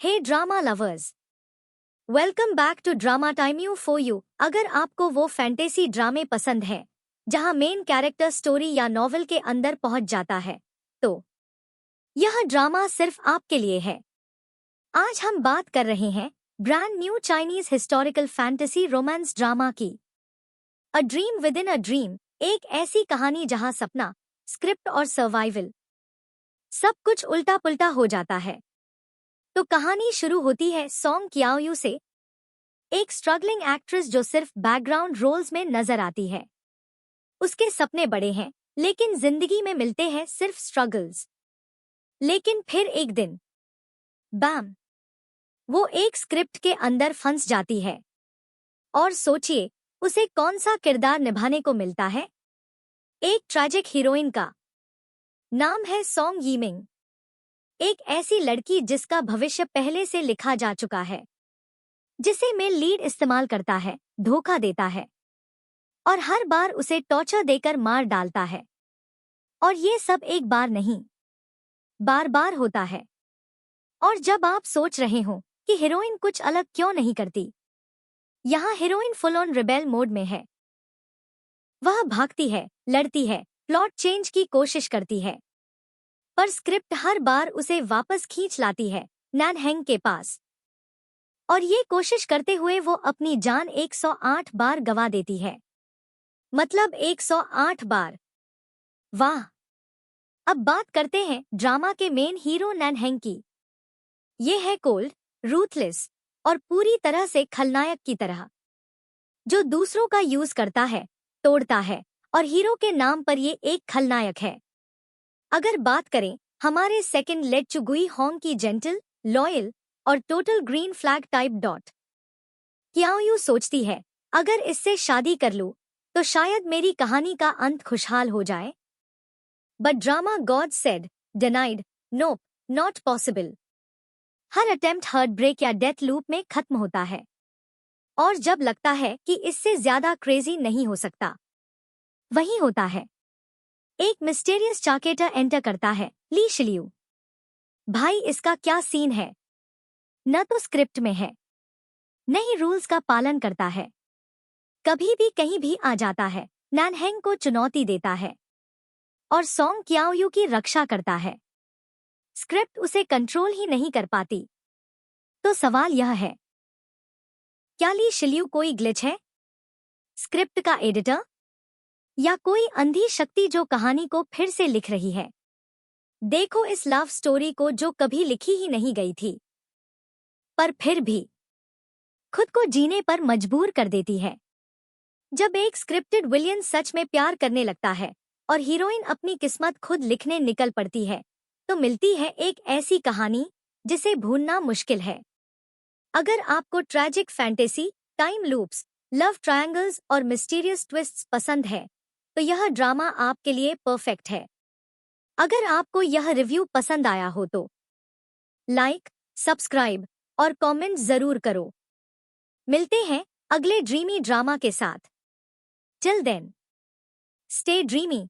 Hey drama lovers, welcome back to drama time you for you. अगर आपको वो fantasy ड्रामे पसंद है जहां मेन कैरेक्टर स्टोरी या नॉवेल के अंदर पहुंच जाता है, तो यह ड्रामा सिर्फ आपके लिए है। आज हम बात कर रहे हैं brand new Chinese historical fantasy romance drama की, a dream within a dream. एक ऐसी कहानी जहां सपना, स्क्रिप्ट और सर्वाइवल सब कुछ उल्टा पुल्टा हो जाता है। तो कहानी शुरू होती है सॉन्ग क्याओयू से, एक स्ट्रगलिंग एक्ट्रेस जो सिर्फ बैकग्राउंड रोल्स में नजर आती है। उसके सपने बड़े हैं, लेकिन जिंदगी में मिलते हैं सिर्फ स्ट्रगल्स। लेकिन फिर एक दिन बैम, वो एक स्क्रिप्ट के अंदर फंस जाती है। और सोचिए, उसे कौन सा किरदार निभाने को मिलता है? एक ट्रैजिक हीरोइन का। नाम है सॉन्ग यीमिंग, एक ऐसी लड़की जिसका भविष्य पहले से लिखा जा चुका है, जिसे मेल लीड इस्तेमाल करता है, धोखा देता है और हर बार उसे टॉर्चर देकर मार डालता है। और ये सब एक बार नहीं, बार बार होता है। और जब आप सोच रहे हो कि हीरोइन कुछ अलग क्यों नहीं करती, यहाँ heroine full on rebel mode में है। वह भागती है, लड़ती है, प्लॉट चेंज की कोशिश करती है, पर स्क्रिप्ट हर बार उसे वापस खींच लाती है नैनहेंग के पास। और ये कोशिश करते हुए वो अपनी जान 108 बार गवा देती है। मतलब 108 बार। वाह! अब बात करते हैं ड्रामा के मेन हीरो नैनहेंग की। ये है कोल्ड, रूथलेस और पूरी तरह से खलनायक की तरह, जो दूसरों का यूज करता है, तोड़ता है, और हीरो के नाम पर ये एक खलनायक है। अगर बात करें हमारे सेकंड लेड चुगुई होंग की, जेंटल, लॉयल और टोटल ग्रीन फ्लैग टाइप डॉट क्याओयू सोचती है, अगर इससे शादी कर लूं तो शायद मेरी कहानी का अंत खुशहाल हो जाए। But drama god said, denied, nope, not possible. हर अटेम्प्ट हार्ट ब्रेक या डेथ लूप में खत्म होता है। और जब लगता है कि इससे ज्यादा क्रेजी नहीं हो सकता, वही होता है। एक मिस्टीरियस चाकेटर एंटर करता है, ली शिलियू। भाई, इसका क्या सीन है? न तो स्क्रिप्ट में है, न ही रूल्स का पालन करता है। कभी भी कहीं भी आ जाता है, नैनहेंग को चुनौती देता है और सॉन्ग क्याओयू की रक्षा करता है। स्क्रिप्ट उसे कंट्रोल ही नहीं कर पाती। तो सवाल यह है, क्या ली शिलियू कोई ग्लिच है, स्क्रिप्ट का एडिटर, या कोई अंधी शक्ति जो कहानी को फिर से लिख रही है? देखो इस लव स्टोरी को जो कभी लिखी ही नहीं गई थी, पर फिर भी खुद को जीने पर मजबूर कर देती है। जब एक स्क्रिप्टेड विलियन सच में प्यार करने लगता है और हीरोइन अपनी किस्मत खुद लिखने निकल पड़ती है, तो मिलती है एक ऐसी कहानी जिसे भूलना मुश्किल है। अगर आपको tragic fantasy, time loops, love triangles और मिस्टीरियस ट्विस्ट्स पसंद है, तो यह ड्रामा आपके लिए परफेक्ट है। अगर आपको यह रिव्यू पसंद आया हो तो लाइक, सब्सक्राइब और कमेंट जरूर करो। मिलते हैं अगले ड्रीमी ड्रामा के साथ। Till then, stay dreamy.